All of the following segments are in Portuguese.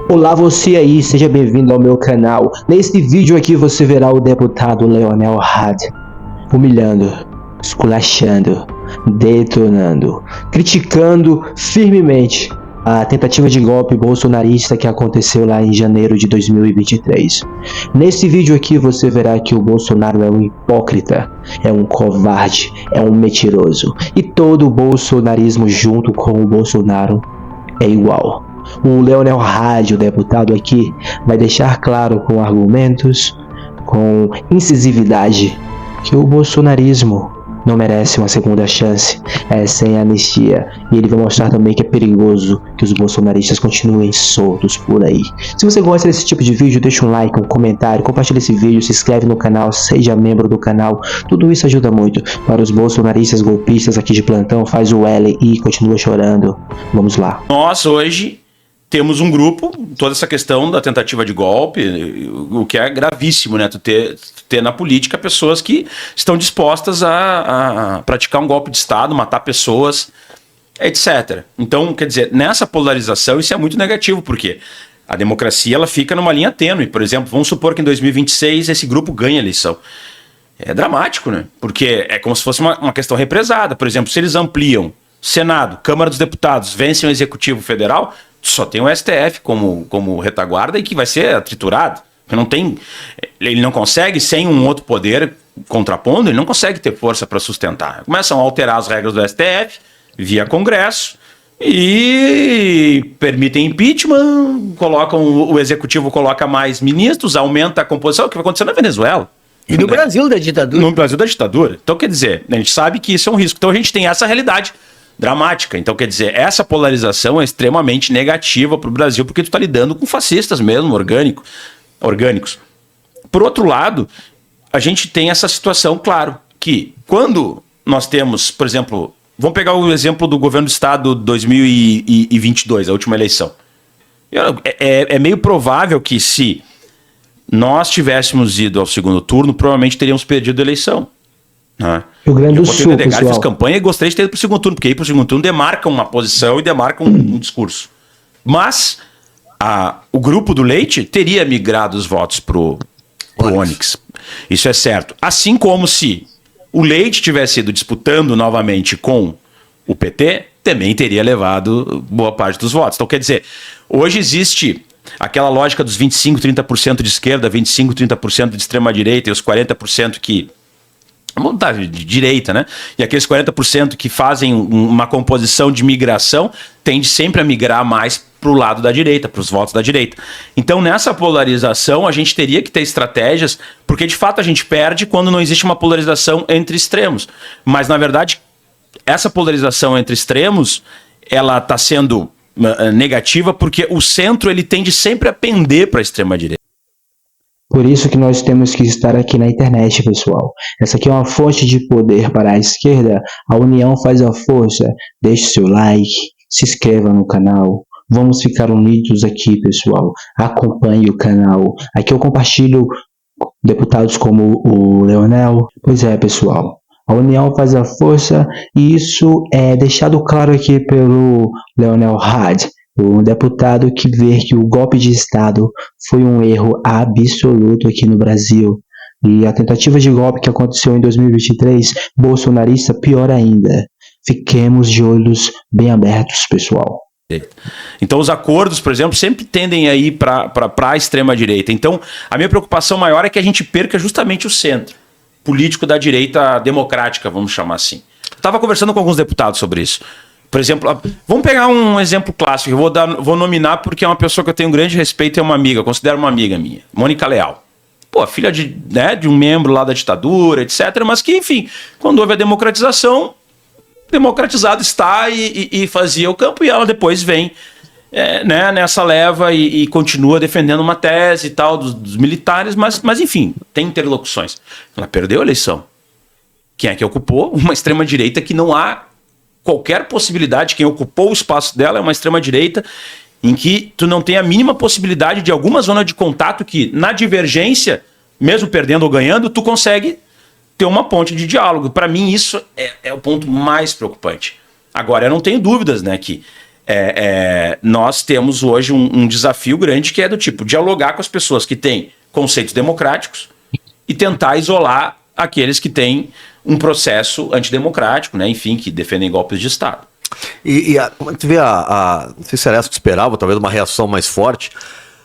Olá você aí, seja bem-vindo ao meu canal. Neste vídeo aqui você verá o deputado Leonel Hard humilhando, esculachando, detonando, criticando firmemente a tentativa de golpe bolsonarista que aconteceu lá em janeiro de 2023. Nesse vídeo aqui você verá que o Bolsonaro é um hipócrita, é um covarde, é um mentiroso. E todo o bolsonarismo junto com o Bolsonaro é igual. O Leonel Hard, o deputado aqui, vai deixar claro com argumentos, com incisividade, que o bolsonarismo não merece uma segunda chance, sem anistia. E ele vai mostrar também que é perigoso que os bolsonaristas continuem soltos por aí. Se você gosta desse tipo de vídeo, deixa um like, um comentário, compartilha esse vídeo, se inscreve no canal, seja membro do canal. Tudo isso ajuda muito. Para os bolsonaristas golpistas aqui de plantão, faz o L e continua chorando. Vamos lá. Nós hoje temos um grupo, toda essa questão da tentativa de golpe, o que é gravíssimo, né? Tu ter na política pessoas que estão dispostas a praticar um golpe de Estado, matar pessoas, etc. Então, quer dizer, nessa polarização isso é muito negativo, porque a democracia ela fica numa linha tênue. Por exemplo, vamos supor que em 2026 esse grupo ganha a eleição. É dramático, né? Porque é como se fosse uma questão represada. Por exemplo, se eles ampliam Senado, Câmara dos Deputados, vencem o Executivo Federal, só tem o STF como retaguarda e que vai ser triturado. Não tem, ele não consegue, sem um outro poder contrapondo, ele não consegue ter força para sustentar. Começam a alterar as regras do STF via Congresso e permitem impeachment, o Executivo coloca mais ministros, aumenta a composição, o que vai acontecer na Venezuela. E no Brasil da ditadura. No Brasil da ditadura. Então, quer dizer, a gente sabe que isso é um risco. Então, a gente tem essa realidade dramática. Então, quer dizer, essa polarização é extremamente negativa para o Brasil, porque tu está lidando com fascistas mesmo, orgânicos. Por outro lado, a gente tem essa situação, claro, que quando nós temos, por exemplo, vamos pegar o exemplo do governo do Estado 2022, a última eleição. É meio provável que se nós tivéssemos ido ao segundo turno, provavelmente teríamos perdido a eleição. Rio Grande do Sul, pessoal. Fiz campanha e gostaria de ter ido para o segundo turno, porque ir para o segundo turno demarca uma posição e demarca um discurso. Mas o grupo do Leite teria migrado os votos para o Onyx. Isso é certo. Assim como se o Leite tivesse ido disputando novamente com o PT, também teria levado boa parte dos votos. Então, quer dizer, hoje existe aquela lógica dos 25%, 30% de esquerda, 25%, 30% de extrema-direita e os 40% que vamos botar de direita, né? E aqueles 40% que fazem uma composição de migração tende sempre a migrar mais para o lado da direita, para os votos da direita. Então, nessa polarização, a gente teria que ter estratégias, porque de fato a gente perde quando não existe uma polarização entre extremos. Mas, na verdade, essa polarização entre extremos, ela está sendo negativa porque o centro ele tende sempre a pender para a extrema-direita. Por isso que nós temos que estar aqui na internet, pessoal. Essa aqui é uma fonte de poder para a esquerda. A união faz a força. Deixe seu like, se inscreva no canal. Vamos ficar unidos aqui, pessoal. Acompanhe o canal. Aqui eu compartilho deputados como o Leonel. Pois é, pessoal. A união faz a força e isso é deixado claro aqui pelo Leonel Hard. Um deputado que vê que o golpe de Estado foi um erro absoluto aqui no Brasil. E a tentativa de golpe que aconteceu em 2023, bolsonarista, pior ainda. Fiquemos de olhos bem abertos, pessoal. Então os acordos, por exemplo, sempre tendem a ir para a extrema-direita. Então a minha preocupação maior é que a gente perca justamente o centro político da direita democrática, vamos chamar assim. Eu estava conversando com alguns deputados sobre isso. Por exemplo, vamos pegar um exemplo clássico, eu vou nominar porque é uma pessoa que eu tenho um grande respeito e é uma amiga, eu considero uma amiga minha, Mônica Leal. Pô, filha de um membro lá da ditadura, etc. Mas que, enfim, quando houve a democratização, democratizado está e fazia o campo, e ela depois vem nessa leva e continua defendendo uma tese e tal dos militares, mas enfim, tem interlocuções. Ela perdeu a eleição. Quem é que ocupou? Uma extrema-direita que não há qualquer possibilidade. Quem ocupou o espaço dela é uma extrema-direita em que tu não tem a mínima possibilidade de alguma zona de contato que, na divergência, mesmo perdendo ou ganhando, tu consegue ter uma ponte de diálogo. Para mim, isso é o ponto mais preocupante. Agora, eu não tenho dúvidas, né, que nós temos hoje um desafio grande que é do tipo dialogar com as pessoas que têm conceitos democráticos e tentar isolar aqueles que têm um processo antidemocrático, né? Enfim, que defendem golpes de Estado. Como é que tu vê não sei se era essa que esperava, talvez uma reação mais forte,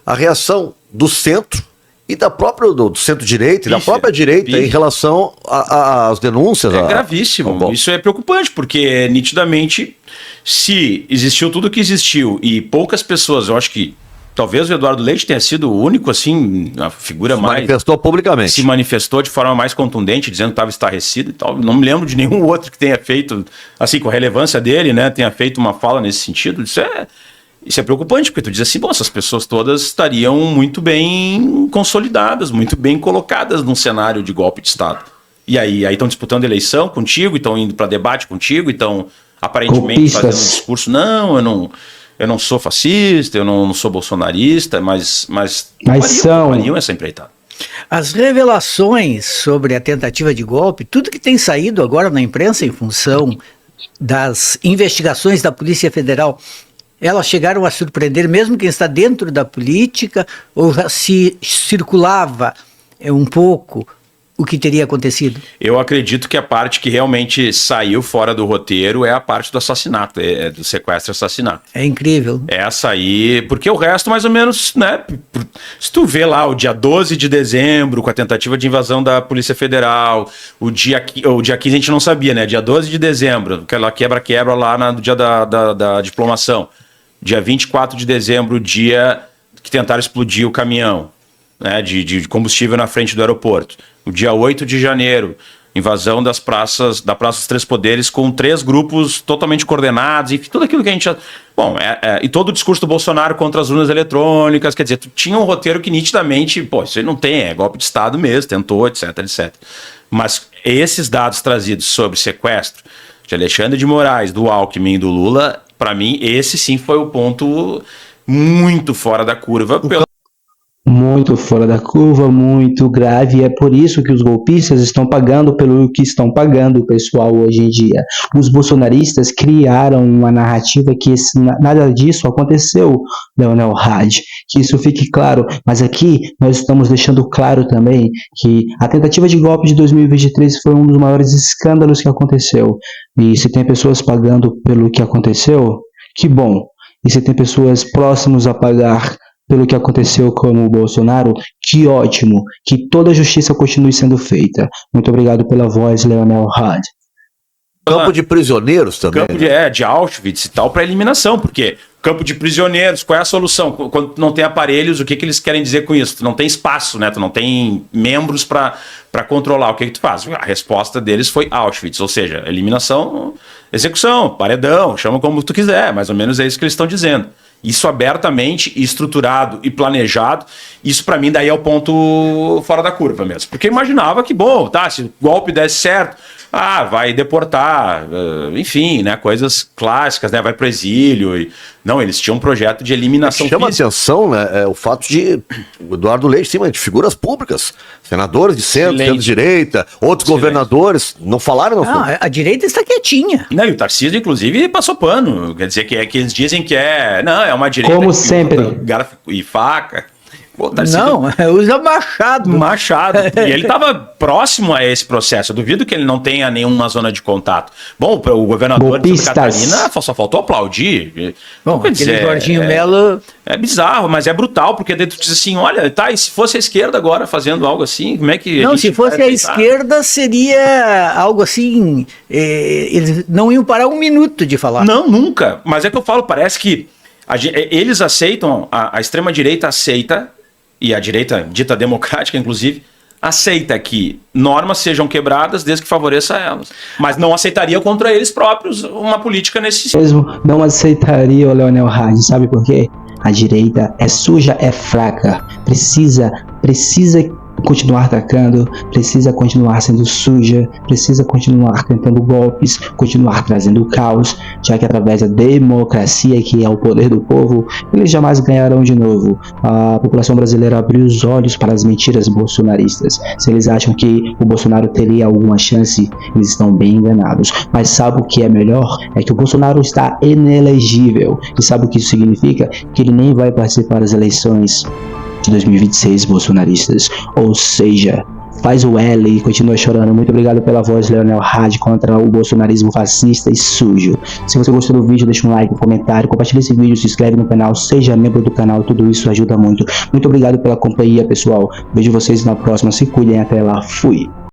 a reação do centro e da própria do centro-direita e da própria direita em relação às denúncias. É gravíssimo. Isso é preocupante, porque nitidamente, se existiu tudo o que existiu e poucas pessoas, eu acho que talvez o Eduardo Leite tenha sido o único, assim, a figura mais... manifestou publicamente. Se manifestou de forma mais contundente, dizendo que estava estarrecido e tal. Não me lembro de nenhum outro que tenha feito, assim, com a relevância dele, né, tenha feito uma fala nesse sentido. Isso é preocupante, porque tu diz assim, bom, essas pessoas todas estariam muito bem consolidadas, muito bem colocadas num cenário de golpe de Estado. E aí estão disputando eleição contigo, estão indo para debate contigo, estão aparentemente fazendo um discurso, eu não sou fascista, eu não sou bolsonarista, mas fariam essa empreitada. As revelações sobre a tentativa de golpe, tudo que tem saído agora na imprensa em função das investigações da Polícia Federal, elas chegaram a surpreender mesmo quem está dentro da política, ou já se circulava um pouco o que teria acontecido? Eu acredito que a parte que realmente saiu fora do roteiro é a parte do assassinato, do sequestro e assassinato. É incrível. Essa aí, porque o resto mais ou menos, né, se tu vê lá o dia 12 de dezembro, com a tentativa de invasão da Polícia Federal, o dia 15 a gente não sabia, né, dia 12 de dezembro, aquela quebra-quebra lá no dia da diplomação, dia 24 de dezembro, o dia que tentaram explodir o caminhão, né, de combustível na frente do aeroporto. O dia 8 de janeiro, invasão da Praça dos Três Poderes com 3 grupos totalmente coordenados, e tudo aquilo que a gente... Bom, e todo o discurso do Bolsonaro contra as urnas eletrônicas, quer dizer, tinha um roteiro que nitidamente, isso aí não tem, é golpe de Estado mesmo, tentou, etc, etc. Mas esses dados trazidos sobre sequestro de Alexandre de Moraes, do Alckmin e do Lula, para mim, esse sim foi o ponto muito fora da curva, muito fora da curva, muito grave, e é por isso que os golpistas estão pagando pelo que estão pagando, pessoal, hoje em dia. Os bolsonaristas criaram uma narrativa que nada disso aconteceu, Leonel Hadi, que isso fique claro, mas aqui nós estamos deixando claro também que a tentativa de golpe de 2023 foi um dos maiores escândalos que aconteceu, e se tem pessoas pagando pelo que aconteceu, que bom, e se tem pessoas próximas a pagar pelo que aconteceu com o Bolsonaro, que ótimo, que toda a justiça continue sendo feita. Muito obrigado pela voz, Leonel Hadi. Campo de prisioneiros também. Campo de Auschwitz e tal, para eliminação, porque campo de prisioneiros, qual é a solução? Quando não tem aparelhos, o que eles querem dizer com isso? Tu não tem espaço, né? Tu não tem membros para controlar. O que tu faz? A resposta deles foi Auschwitz, ou seja, eliminação, execução, paredão, chama como tu quiser, mais ou menos é isso que eles estão dizendo. Isso abertamente, estruturado e planejado, isso para mim daí é o ponto fora da curva mesmo. Porque eu imaginava que, bom, tá, se o golpe desse certo, vai deportar, enfim, né, coisas clássicas, né, vai pro exílio. Não, eles tinham um projeto de eliminação física. Chama atenção, né, o fato de o Eduardo Leite, sim, de figuras públicas, senadores de centro-direita, outros governadores, não falaram. Não, a direita está quietinha. Não, e o Tarcísio, inclusive, passou pano. Quer dizer, que eles dizem que é uma direita... Como sempre. Garfo e faca... Não, usa machado. Machado. E ele estava próximo a esse processo. Eu duvido que ele não tenha nenhuma zona de contato. Bom, o governador de Santa Catarina só faltou aplaudir. Bom, aquele Jorginho Melo... É bizarro, mas é brutal, porque daí tu diz assim, olha, tá, e se fosse a esquerda agora fazendo algo assim, como é que... Não, se fosse a esquerda seria algo assim, eles não iam parar um minuto de falar. Não, nunca. Mas é que eu falo, parece que eles aceitam, a extrema-direita aceita, e a direita dita democrática, inclusive, aceita que normas sejam quebradas desde que favoreça elas. Mas não aceitaria contra eles próprios uma política nesse sentido. Mesmo não aceitaria o Leonel Hadi, sabe por quê? A direita é suja, é fraca, precisa continuar atacando, precisa continuar sendo suja, precisa continuar tentando golpes, continuar trazendo caos, já que através da democracia, que é o poder do povo, eles jamais ganharão de novo. A população brasileira abriu os olhos para as mentiras bolsonaristas. Se eles acham que o Bolsonaro teria alguma chance, eles estão bem enganados. Mas sabe o que é melhor? É que o Bolsonaro está inelegível. E sabe o que isso significa? Que ele nem vai participar das eleições de 2026 bolsonaristas. Ou seja, faz o L e continua chorando. Muito obrigado pela voz, Leonel Hadi, contra o bolsonarismo fascista e sujo. Se você gostou do vídeo, deixa um like, um comentário, compartilha esse vídeo, se inscreve no canal, seja membro do canal, tudo isso ajuda muito. Muito obrigado pela companhia, pessoal. Vejo vocês na próxima, se cuidem, até lá, fui!